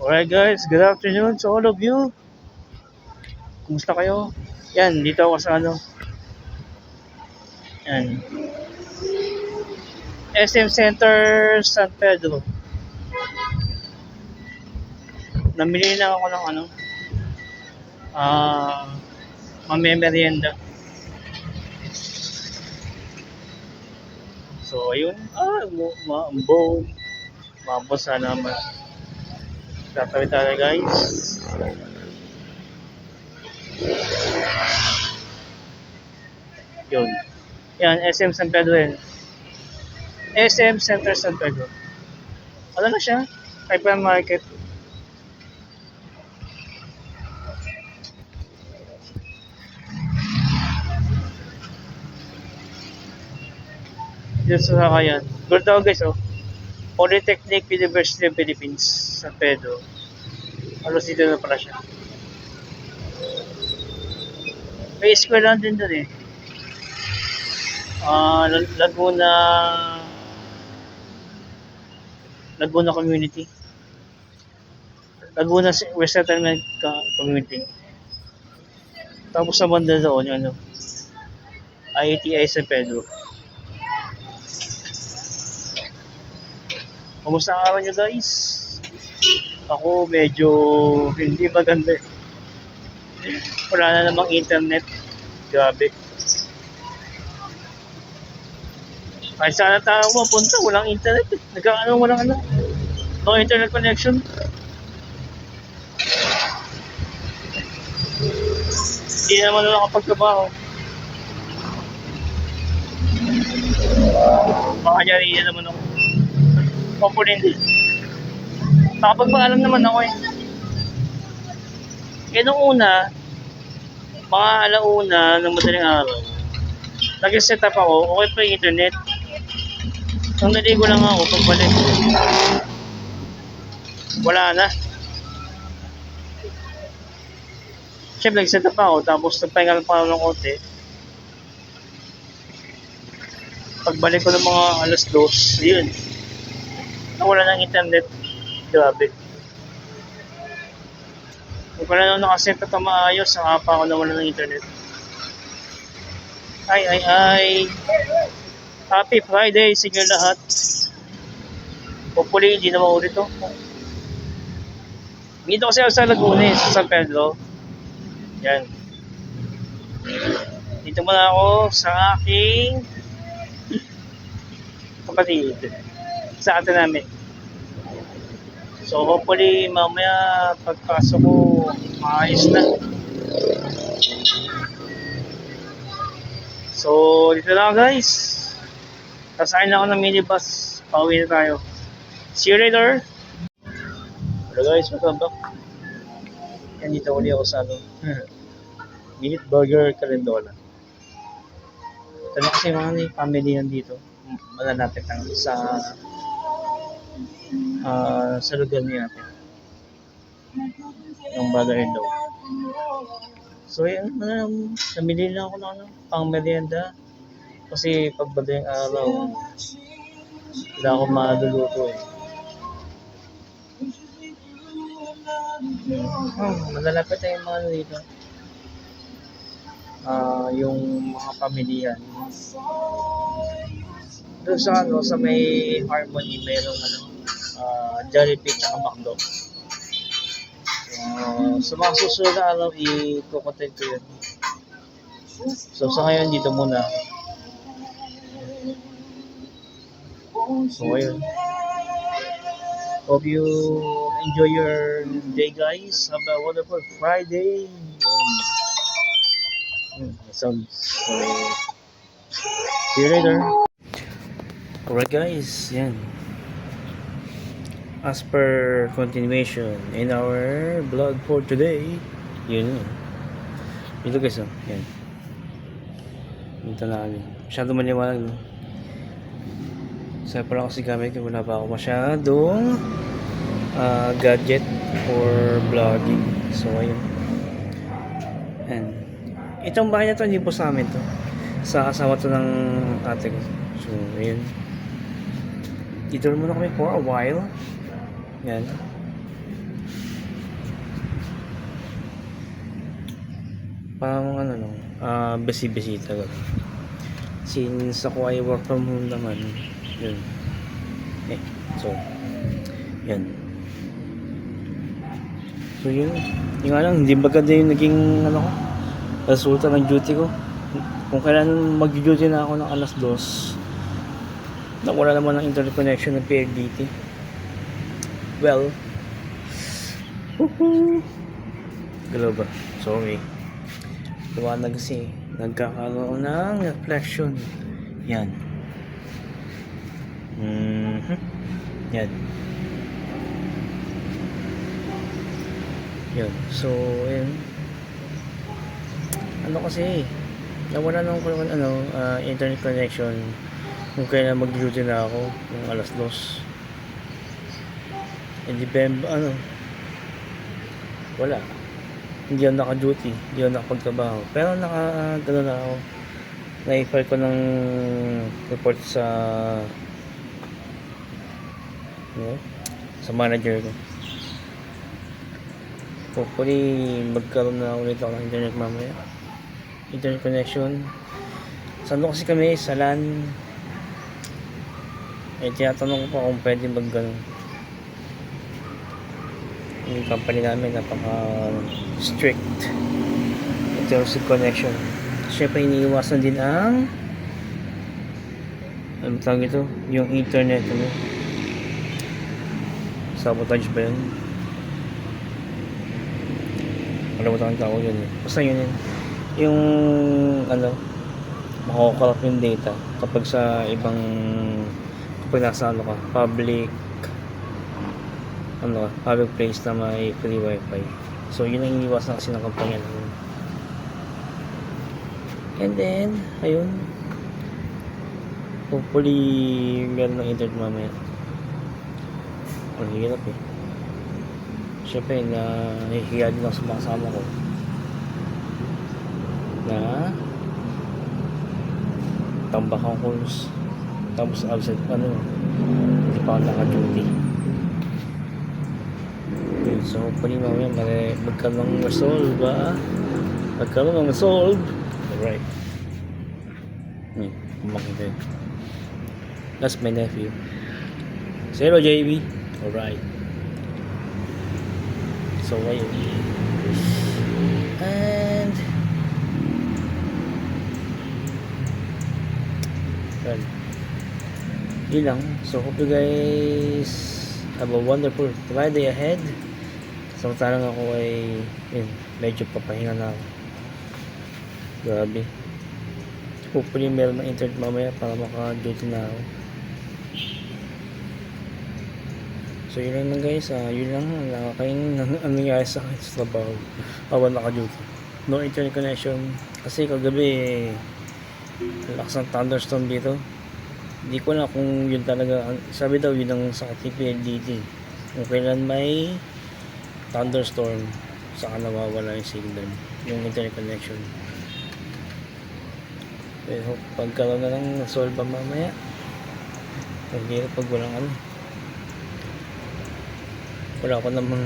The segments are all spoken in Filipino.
Alright guys, good afternoon to all of you. Kumusta kayo? Yan, dito ako sa yan, SM Center San Pedro. Namili na ako ng ah, mamemerienda. So ayun, maambon. Maambon sana naman. Tatawid tayo guys. Yun. Yan, SM San Pedro yan. SM Center San Pedro. Ano na siya? Hypermarket. Dito sa Sakayan. Good daw guys, oh. Polytechnic University of Philippines, San Pedro. Alos dito na pala siya. May school lang din doon eh. Laguna Community. Laguna Resettlement Community. Tapos sa banda doon yung IATI San Pedro. Kumusta ang araw nyo guys? Ako medyo hindi maganda. Wala na namang internet. Grabe. Kahit saan tayo mapunta, walang internet. Walang no internet connection. Hindi naman nakapagtrabaho. Baka yari naman ako. Komponente. Nakapagpaalam naman ako eh. Kaya nung una, mga alauna ng madaling araw, nag-set up ako, okay pa yung internet. Nung naligo lang ako, pagbalik, wala na. Siyempre, nag-set up ako, tapos nagpahinga lang pa ako ng konti. Pagbalik ko ng mga alas 2, yun. Wala ng internet. Grabe. Kung pala nung nakaset na ito maayos, saka pa ako nawala ng internet. Ay. Happy Friday sa inyo lahat. Hopefully, hindi na maulit ito. Dito kasi ako sa Laguna, sa San Pedro. Yan. Dito muna ako sa aking kapatid. Sa atin namin. So hopefully mamaya pagpasok ko maayos na. So dito na guys. Sasakay na ako ng minibus. Pauwi na tayo. See you later. Hello guys, welcome back. Yan dito uli ako sa Minute Burger Carindola. Ito na kasi mga family nandito. Malalapit lang sa lugar niya natin yung brother-in-law. So yan, namili lang ako ng pang merienda kasi pag madaling araw wala akong maluluto eh. Malalapit na yung mga dito, yung mga pamilya doon sa may Harmony mayroong Jollibee at McDo. Sa mga susunod na araw i-content ko yun. So sa ngayon dito muna. So ayun. Hope you enjoy your day guys. Have a wonderful Friday. So see you later. Alright guys, yan. As per continuation in our vlog for today, yun. Ito guys, yan. Dito na kami. Masyado maliwanag, no? Sa pala kasi gamit ko, wala pa ako masyadong gadget for vlogging. So ayun. And itong bahay na to, hindi po sa amin to. Sa kasama to ng ate ko. So ayun. Dito muna kami for a while. Yan. busy talaga. Since ako ay work from home naman, yun. So, yan. So yun, yung nga lang, hindi maganda yung naging resulta ng duty ko. Kung kailan mag-duty na ako ng alas 2, nawala naman ng internet connection ng PLDT. Well, galaw ba? Sorry. Liwanag kasi, nagkakaroon ng reflection. Yan. Yan. Yun. So, yun. Kasi, nawala nang internet connection kung kailan mag-duty na ako ng alas 2. Depende, wala. Hindi ako naka-duty, hindi ako nakapagtrabaho. Pero na ako. Na-file ko ng report sa manager ko. Hopefully, magkaroon na ulit ako ng internet mamaya. Internet connection. Saan kasi kami? Sa LAN. Tinatanong ko pa kung pwede yung company namin napaka-strict in terms of connection. Siyempre, iniiwasan din ang tawag ito? Yung internet. Sabotage ba yun? Kalimutan ang tawag yun. Basta yun. Yung makakorrupt yung data kapag nasa public place na may free wifi. So yun ang iniwasan kasi ng kampanya namin. And then ayun, hopefully meron ng internet mamaya. Ang hirap syempre nahihiya din ako sa mga kasama ko na tambak ang calls tapos absent hindi pa ako naka-duty. So hopefully mamaya magkaroon ng resolve. Alright, kumakita yun. That's my nephew. Say hello, JB. Alright. So ayun. And yun lang. So hope you guys have a wonderful Friday ahead. Samantalang ako ay medyo papahinga na ako. Grabe. Hopefully meron ng internet mamaya para maka-duty na ako. So yun lang guys, yun lang nangyayari sa akin sa trabaho habang naka-duty. No internet connection kasi kagabi lakas ng thunderstorm dito. Hindi ko alam kung yun talaga, sabi daw yun ang sa PLDT, kung kailan may thunderstorm saka nawawala yung signal, yung internet connection. Pero pagkaroon na lang solve mamaya, hindi pag walang wala ko namang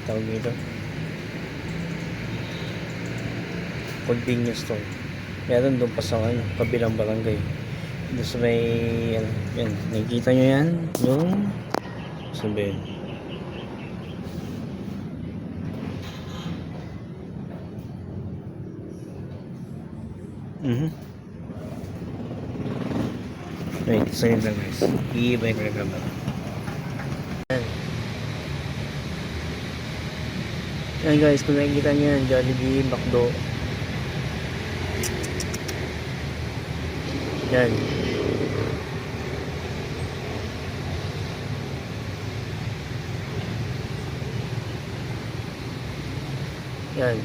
tawag dito, convenience store. Meron doon pa sa kabilang barangay. Doon sa may yan, nakikita nyo yan, yung sabihin. Wait, sa'yo lang guys. I-iba yung camera. Yan guys, kung nakikita nyo yan, Jollibee, McDo. Yan. Yan.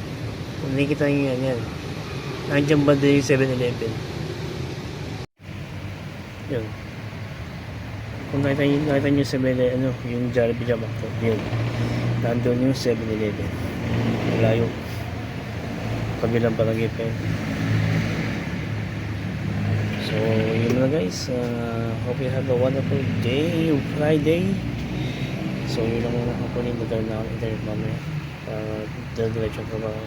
Kung nakikita nyo yan. Nandiyan ba din yung 7-Eleven? Yun. Kung nakita nyo yung 7-Eleven, yung Jollibee dyan, yun. Nandun yung 7-Eleven. Malayo. Kabilang palagi pa yun. So, yun na guys. Hope you have a wonderful day, Friday. So, yun lang muna. Hopefully, magkaroon na ako internet mamaya Diretso ang trabaho.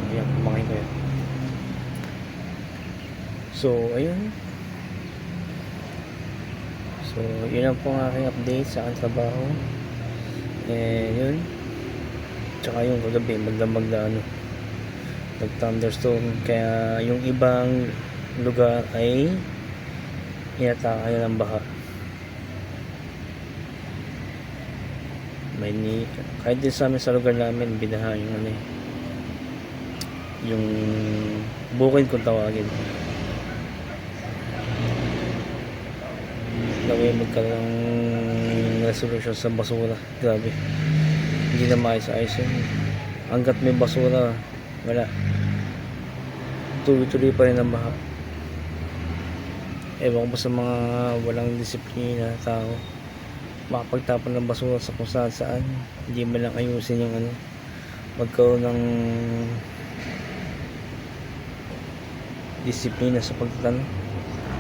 Ayan, kumakain ko yan. So, ayun. So, yun lang po ang aking update sa aking trabaho. Yun. Tsaka yung kagabi, magdamag na nag-thunderstorm. Kaya yung ibang lugar ay inatake ng baha. Kahit din sa amin sa lugar namin, binaha yung yung bukid kung tawagin. Gawin magkaroon ng resolution sa basura. Grabe, hindi na maayos-ayos yun. Hanggat may basura, wala, tuloy-tuloy pa rin ang baha. Ewan ko ba sa mga walang disiplina na tao, makapagtapon ng basura sa kung saan, hindi man lang ayusin yung magkaroon ng disiplina sa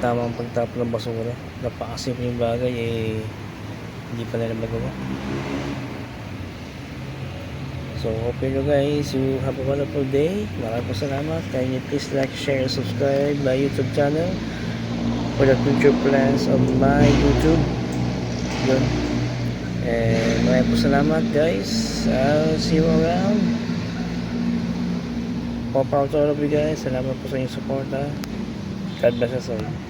tamang pagtapon ng basura. Napakasimpleng bagay hindi pa nila magawa. So hope you guys you have a wonderful day. Maraming salamat. Can you please like, share, subscribe my YouTube channel for the future plans of my YouTube. Yun. Maraming salamat guys. I'll see you around. Pop out to all of you guys. Salamat po sa inyong support. God bless us all.